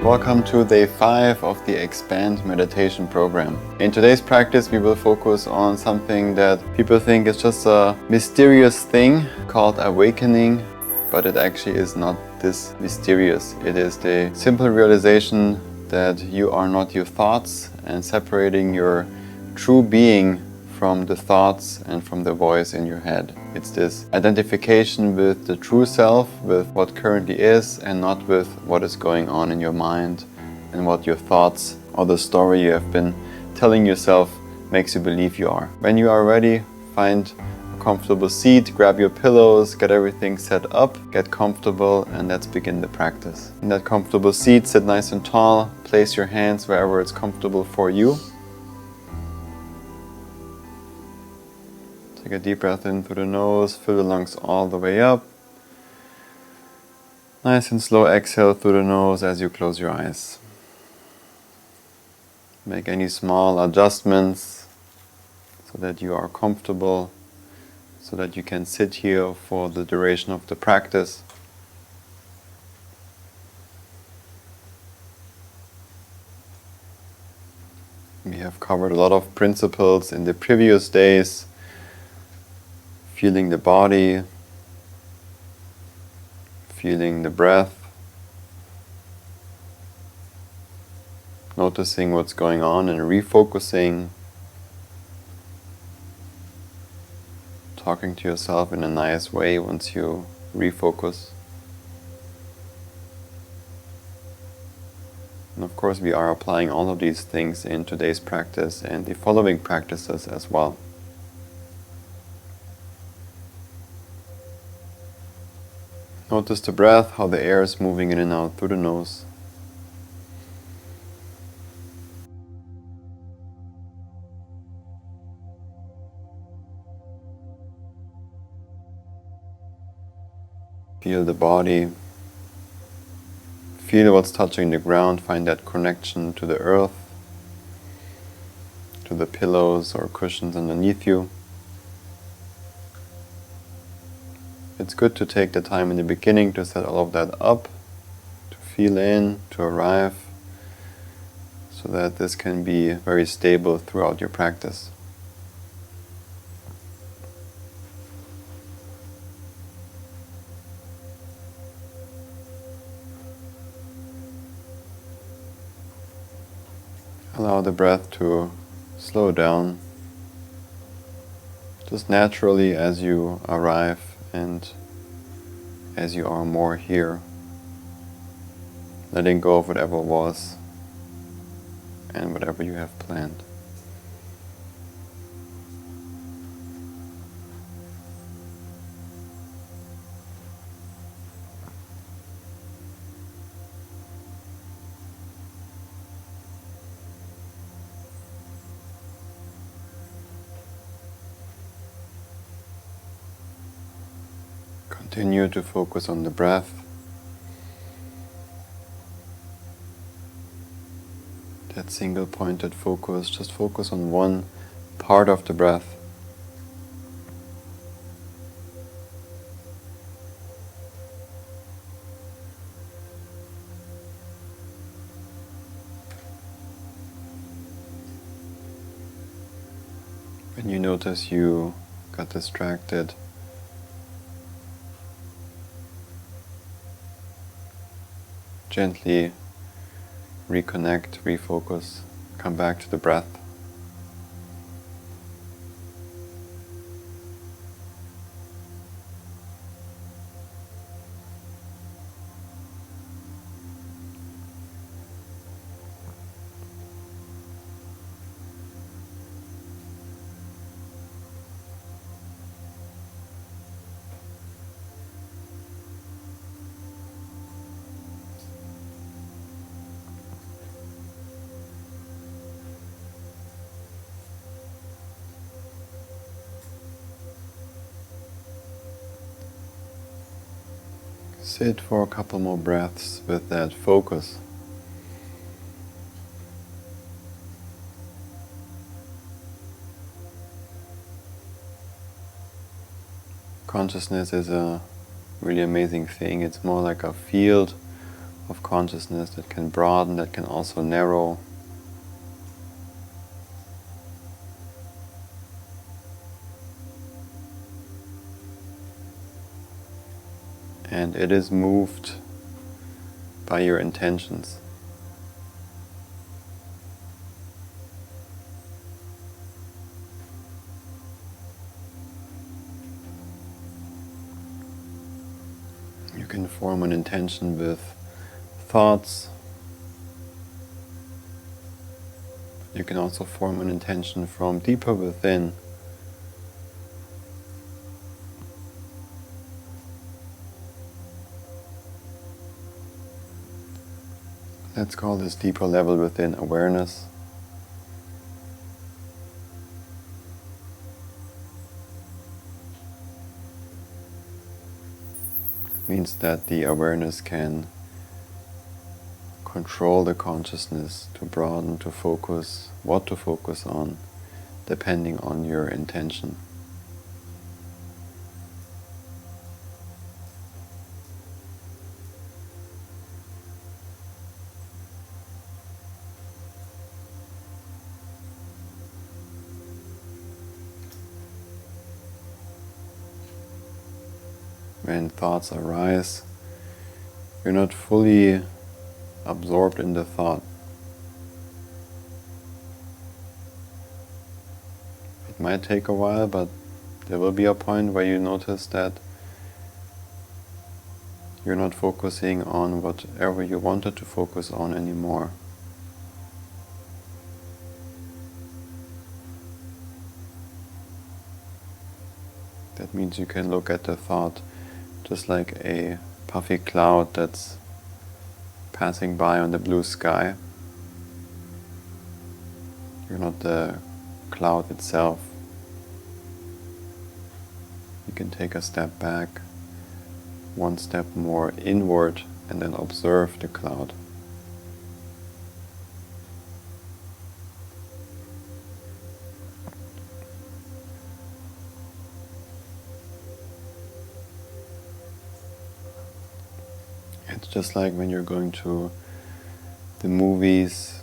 Welcome to day 5 of the Expand meditation program. In today's practice we will focus on something that people think is just a mysterious thing called awakening, but it actually is not this mysterious. It is the simple realization that you are not your thoughts and separating your true being from the thoughts and from the voice in your head. It's this identification with the true self, with what currently is, and not with what is going on in your mind and what your thoughts or the story you have been telling yourself makes you believe you are. When you are ready, find a comfortable seat, grab your pillows, get everything set up, get comfortable, and let's begin the practice. In that comfortable seat, sit nice and tall, place your hands wherever it's comfortable for you. Take a deep breath in through the nose, fill the lungs all the way up. Nice and slow exhale through the nose as you close your eyes. Make any small adjustments so that you are comfortable, so that you can sit here for the duration of the practice. We have covered a lot of principles in the previous days. Feeling the body, feeling the breath, noticing what's going on and refocusing, talking to yourself in a nice way once you refocus. And of course we are applying all of these things in today's practice and the following practices as well. Notice the breath, how the air is moving in and out through the nose. Feel the body. Feel what's touching the ground. Find that connection to the earth, to the pillows or cushions underneath you. It's good to take the time in the beginning to set all of that up, to feel in, to arrive, so that this can be very stable throughout your practice. Allow the breath to slow down, just naturally as you arrive and as you are more here, letting go of whatever was and whatever you have planned. Continue to focus on the breath. That single pointed focus, just focus on one part of the breath. When you notice you got distracted, gently reconnect, refocus, come back to the breath. Sit for a couple more breaths with that focus. Consciousness is a really amazing thing. It's more like a field of consciousness that can broaden, that can also narrow. And it is moved by your intentions. You can form an intention with thoughts. You can also form an intention from deeper within. Let's call this deeper level within awareness. It means that the awareness can control the consciousness to broaden, to focus, what to focus on, depending on your intention. When thoughts arise, you're not fully absorbed in the thought. It might take a while, but there will be a point where you notice that you're not focusing on whatever you wanted to focus on anymore. That means you can look at the thought just like a puffy cloud that's passing by on the blue sky. You're not the cloud itself. You can take a step back, one step more inward, and then observe the cloud. It's just like when you're going to the movies.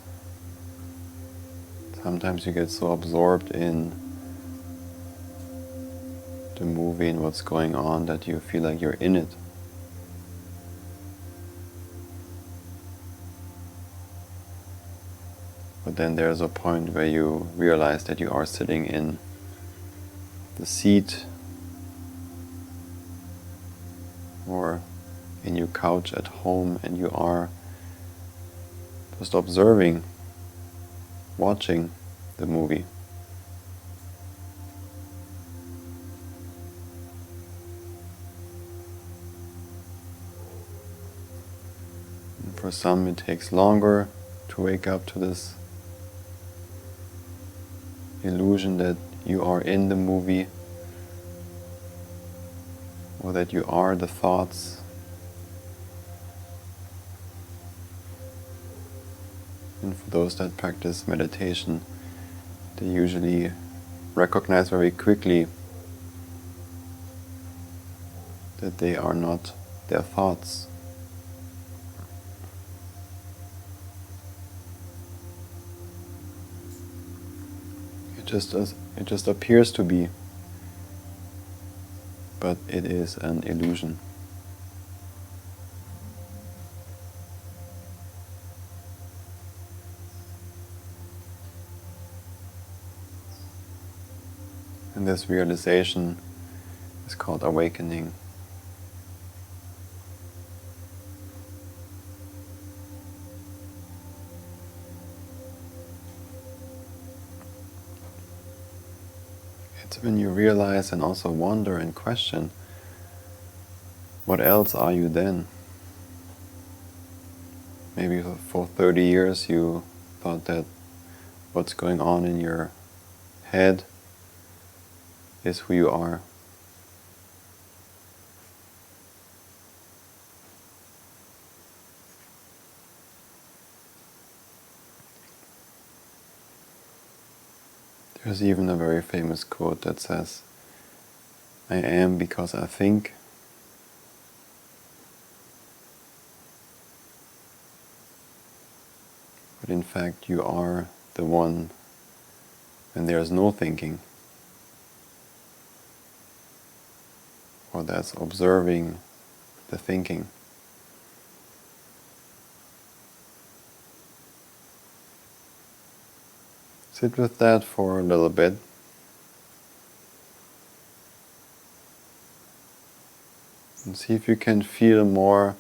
Sometimes you get so absorbed in the movie and what's going on that you feel like you're in it. But then there's a point where you realize that you are sitting in the seat or in your couch at home, and you are just observing, watching the movie. And for some it takes longer to wake up to this illusion that you are in the movie, or that you are the thoughts. And for those that practice meditation, they usually recognize very quickly that they are not their thoughts. It just appears to be, but it is an illusion. And this realization is called awakening. It's when you realize and also wonder and question, what else are you then? Maybe for 30 years you thought that what's going on in your head is who you are. There's even a very famous quote that says, "I am because I think." But in fact you are the one when there is no thinking, or that's observing the thinking. Sit with that for a little bit. And see if you can feel more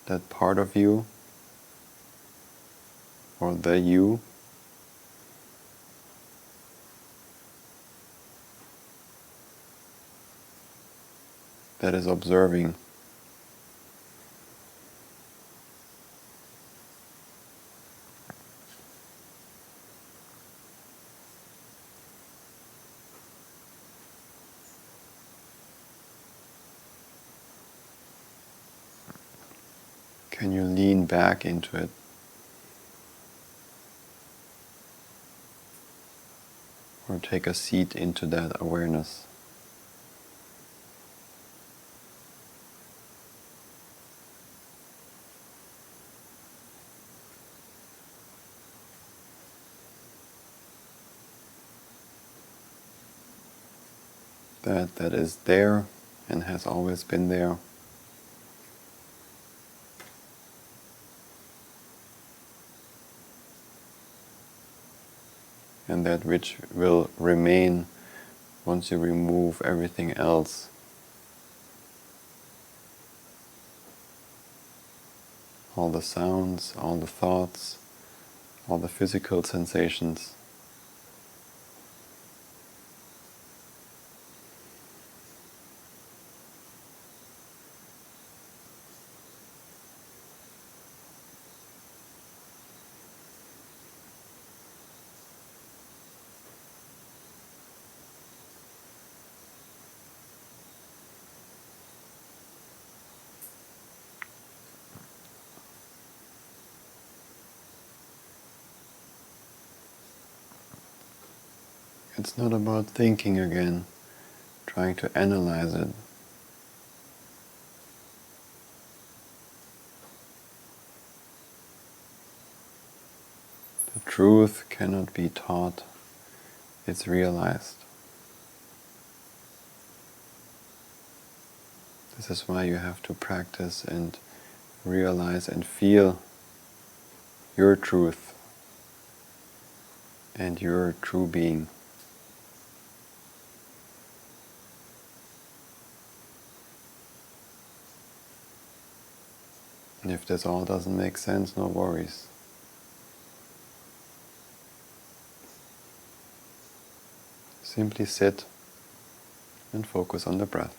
that part of you, or the you, that is observing. Can you lean back into it? Or take a seat into that awareness? That is there and has always been there. And that which will remain once you remove everything else. All the sounds, all the thoughts, all the physical sensations. It's not about thinking again, trying to analyze it. The truth cannot be taught, it's realized. This is why you have to practice and realize and feel your truth and your true being. And if this all doesn't make sense, no worries. Simply sit and focus on the breath.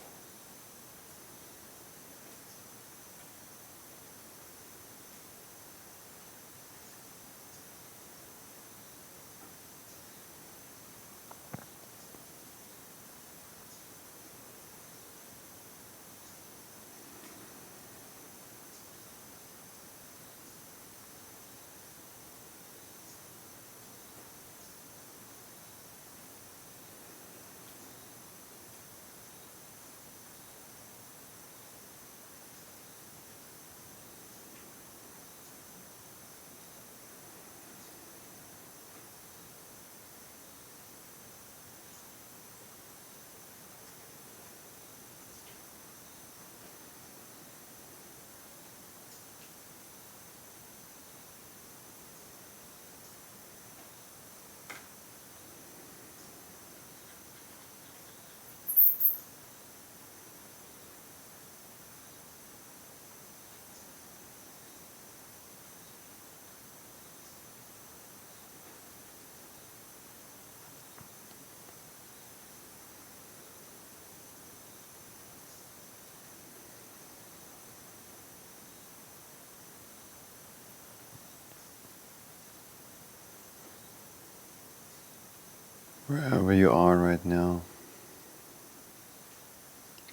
Wherever you are right now,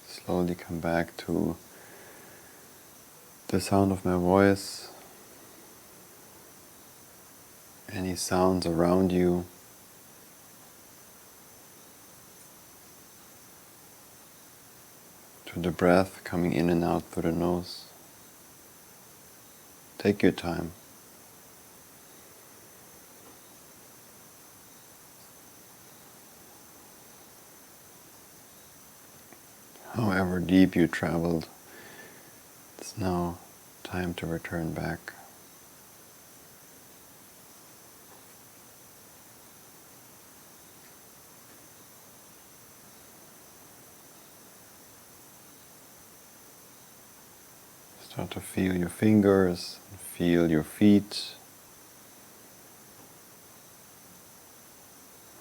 slowly come back to the sound of my voice, any sounds around you, to the breath coming in and out through the nose. Take your time. However deep you traveled, it's now time to return back. Start to feel your fingers, feel your feet.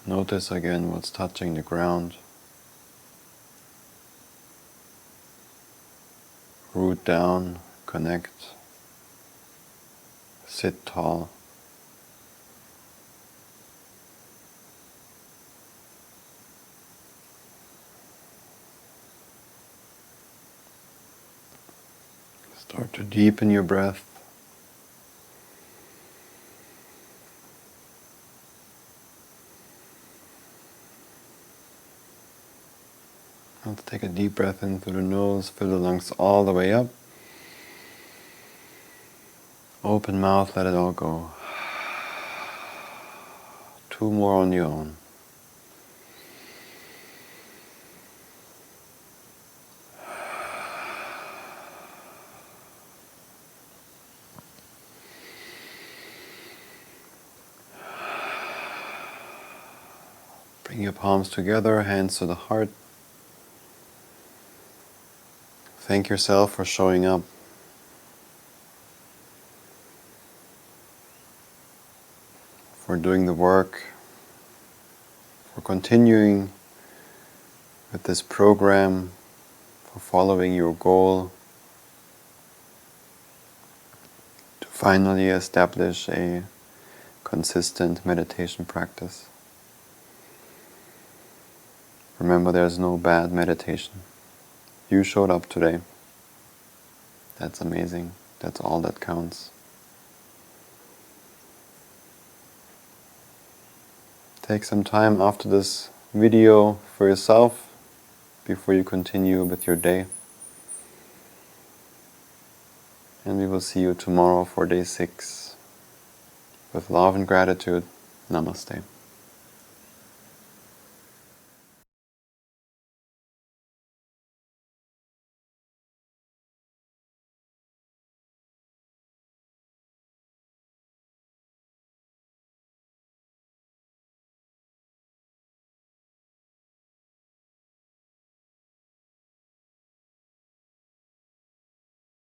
Notice again what's touching the ground. Root down, connect, sit tall. Start to deepen your breath. Let's take a deep breath in through the nose, fill the lungs all the way up. Open mouth, let it all go. 2 more on your own. Bring your palms together, hands to the heart. Thank yourself for showing up. For doing the work. For continuing with this program. For following your goal. To finally establish a consistent meditation practice. Remember, there's no bad meditation. You showed up today. That's amazing. That's all that counts. Take some time after this video for yourself before you continue with your day. And we will see you tomorrow for day 6. With love and gratitude, Namaste.